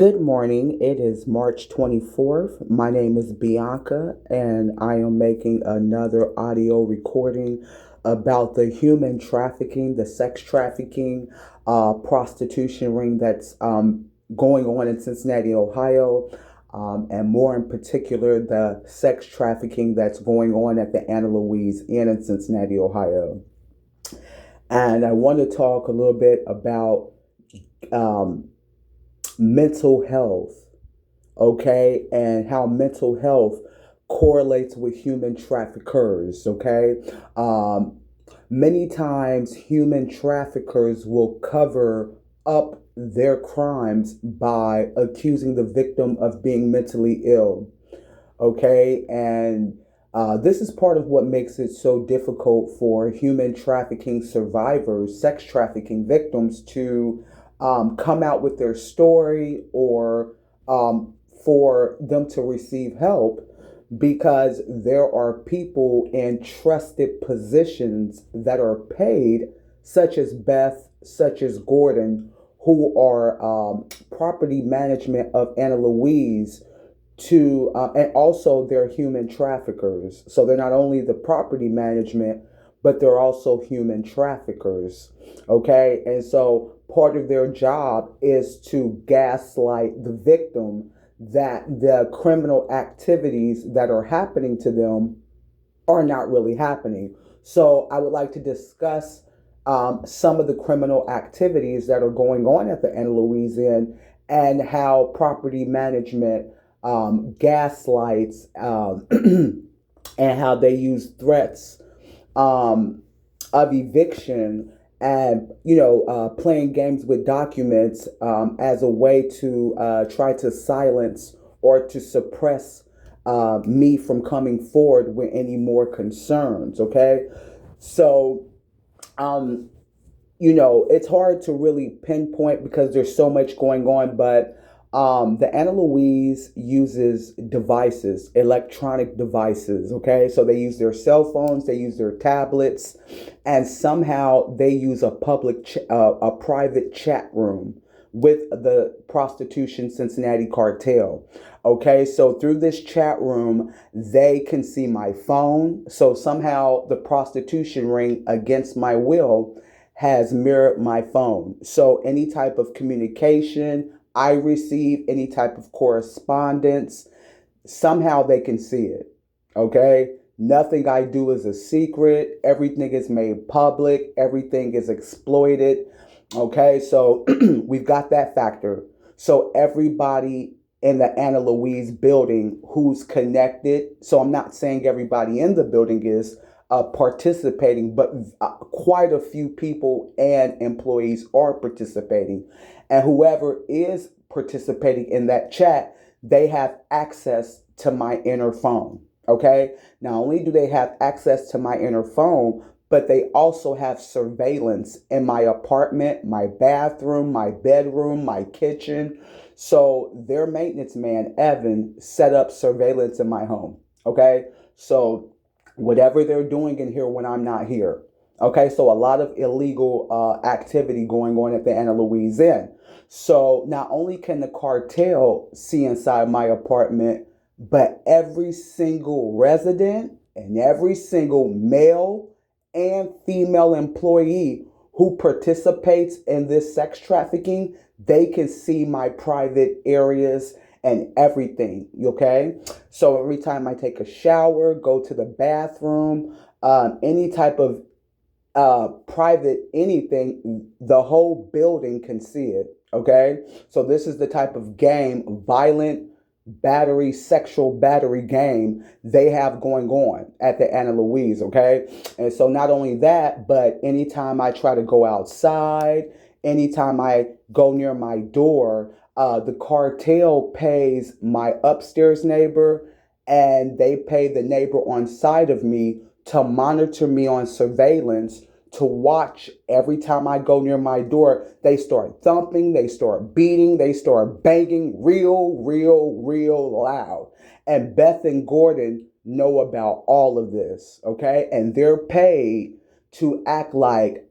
Good morning. It is March 24th. My name is Bianca, and I am making another audio recording about the human trafficking, the sex trafficking, prostitution ring that's going on in Cincinnati, Ohio, and more in particular, the sex trafficking that's going on at the Anna Louise Inn in Cincinnati, Ohio. And I want to talk a little bit about um, mental health, okay, and how mental health correlates with human traffickers, okay. Many times human traffickers will cover up their crimes by accusing the victim of being mentally ill, okay, and this is part of what makes it so difficult for human trafficking survivors, sex trafficking victims, to come out with their story or for them to receive help, because there are people in trusted positions that are paid, such as Beth, such as Gordon, who are property management of Anna Louise, to and also they're human traffickers. So they're not only the property management, but they're also human traffickers. Okay, and so part of their job is to gaslight the victim that the criminal activities that are happening to them are not really happening. So I would like to discuss some of the criminal activities that are going on at the Anna Louise Inn, and how property management gaslights, and how they use threats of eviction, and playing games with documents as a way to try to silence or to suppress me from coming forward with any more concerns. Okay, so um, it's hard to really pinpoint because there's so much going on, but the Anna Louise uses devices, electronic devices, okay? So they use their cell phones, they use their tablets, and somehow they use a private chat room with the prostitution Cincinnati cartel. Okay, so through this chat room, they can see my phone. So somehow the prostitution ring, against my will, has mirrored my phone. So any type of communication I receive, any type of correspondence, somehow they can see it. Okay? Nothing I do is a secret. Everything is made public. Everything is exploited. Okay? So we've got that factor. So everybody in the Anna Louise building who's connected, so I'm not saying everybody in the building is participating, but quite a few people and employees are participating. And whoever is participating in that chat, they have access to my inner phone. Okay. Not only do they have access to my inner phone, but they also have surveillance in my apartment, my bathroom, my bedroom, my kitchen. So their maintenance man, Evan, set up surveillance in my home. Okay. So whatever they're doing in here when I'm not here. Okay, so a lot of illegal activity going on at the Anna Louise Inn. So not only can the cartel see inside my apartment, but every single resident and every single male and female employee who participates in this sex trafficking, they can see my private areas and everything. Okay, so every time I take a shower, go to the bathroom, any type of private anything, the whole building can see it. Okay, so this is the type of game, violent battery, sexual battery game they have going on at the Anna Louise. Okay, and so not only that, but anytime I try to go outside, anytime I go near my door, the cartel pays my upstairs neighbor, and they pay the neighbor on side of me to monitor me on surveillance, to watch every time I go near my door. They start thumping, they start beating, they start banging real loud. And Beth and Gordon know about all of this, okay? And they're paid to act like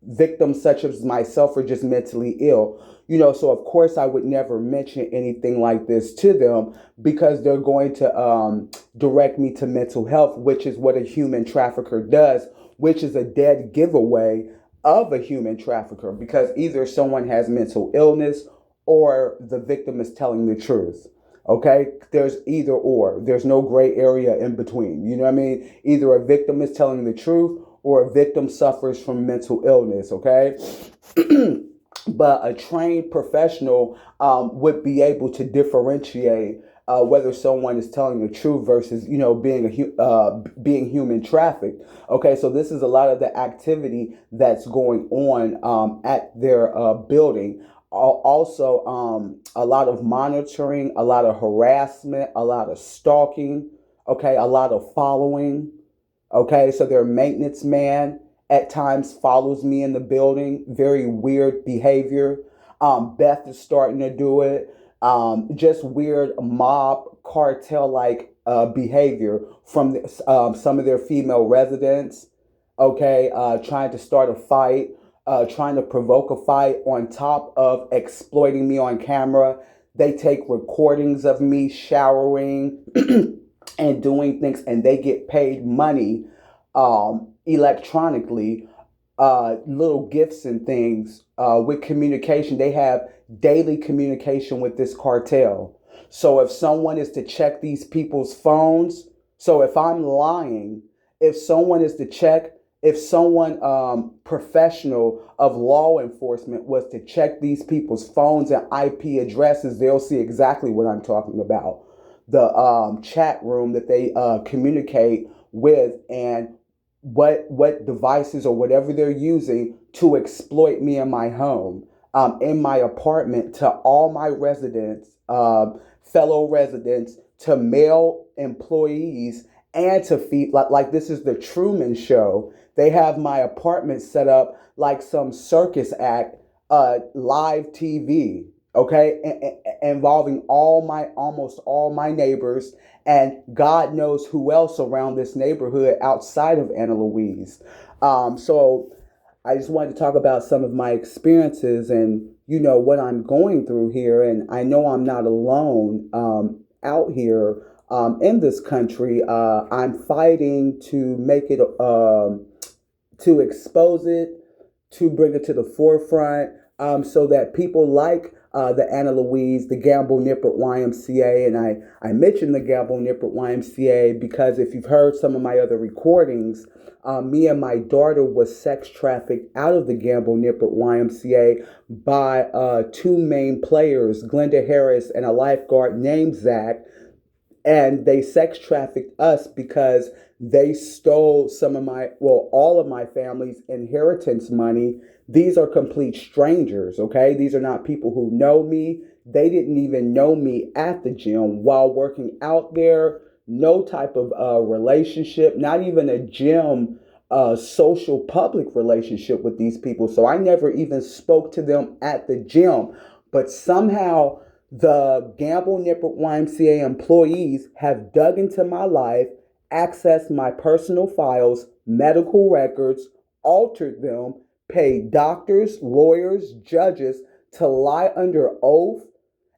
victims such as myself are just mentally ill. So of course I would never mention anything like this to them because they're going to direct me to mental health, which is what a human trafficker does, which is a dead giveaway of a human trafficker because either someone has mental illness or the victim is telling the truth. Okay, there's either or. There's no gray area in between. You know what I mean? Either a victim is telling the truth or a victim suffers from mental illness. Okay. But a trained professional would be able to differentiate whether someone is telling the truth versus being human trafficked. Okay, so this is a lot of the activity that's going on at their building. Also, a lot of monitoring, a lot of harassment, a lot of stalking. Okay, a lot of following. Okay, so their maintenance man at times follows me in the building. Very weird behavior. Beth is starting to do it. Just weird mob cartel like behavior from some of their female residents. Okay, trying to start a fight, trying to provoke a fight on top of exploiting me on camera. They take recordings of me showering and doing things, and they get paid money electronically, little gifts and things with communication. They have daily communication with this cartel. So if someone is to check these people's phones, so if I'm lying, if someone is to check, if someone professional of law enforcement was to check these people's phones and IP addresses, they'll see exactly what I'm talking about. The chat room that they communicate with and what devices or whatever they're using to exploit me in my home, in my apartment, to all my residents, fellow residents, to male employees, and to feed like this is the Truman Show. They have my apartment set up like some circus act, live TV. Okay, involving almost all my neighbors and God knows who else around this neighborhood outside of Anna Louise. So I just wanted to talk about some of my experiences and what I'm going through here. And I know I'm not alone out here in this country. I'm fighting to make it, to expose it, to bring it to the forefront, so that people like the Anna Louise, the Gamble Nippert YMCA, and I mentioned the Gamble Nippert YMCA because if you've heard some of my other recordings, me and my daughter was sex trafficked out of the Gamble Nippert YMCA by two main players, Glenda Harris and a lifeguard named Zach. And they sex trafficked us because they stole all of my family's inheritance money. These are complete strangers, okay? These are not people who know me. They didn't even know me at the gym while working out there. No type of relationship, not even a gym social public relationship with these people. So I never even spoke to them at the gym. But somehow the Gamble Nippert YMCA employees have dug into my life, accessed my personal files, medical records, altered them, paid doctors, lawyers, judges to lie under oath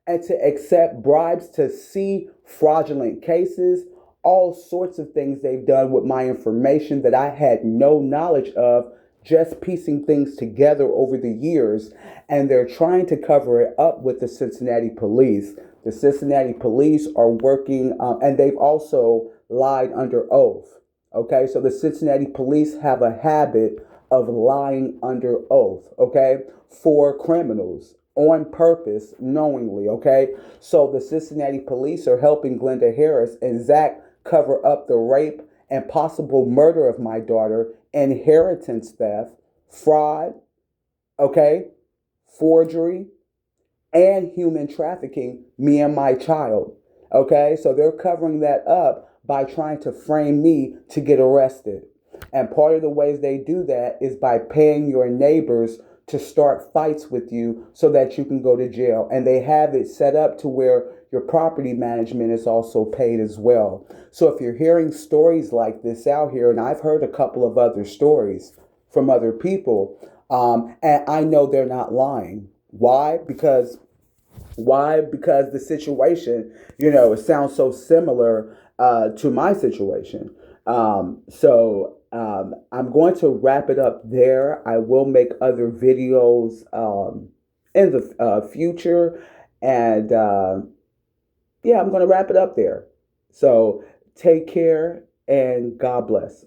and to accept bribes to see fraudulent cases, all sorts of things they've done with my information that I had no knowledge of, just piecing things together over the years. And they're trying to cover it up with the Cincinnati police. The Cincinnati police are working, and they've also lied under oath. Okay, so the Cincinnati police have a habit of lying under oath, okay, for criminals on purpose, knowingly, okay? So the Cincinnati police are helping Glenda Harris and Zach cover up the rape and possible murder of my daughter, inheritance theft, fraud, okay, forgery, and human trafficking, me and my child, okay? So they're covering that up by trying to frame me to get arrested. And part of the ways they do that is by paying your neighbors to start fights with you so that you can go to jail. And they have it set up to where your property management is also paid as well. So if you're hearing stories like this out here, and I've heard a couple of other stories from other people, And I know they're not lying. Why? Because the situation, it sounds so similar to my situation. I'm going to wrap it up there. I will make other videos in the future. And yeah, I'm going to wrap it up there. So take care and God bless.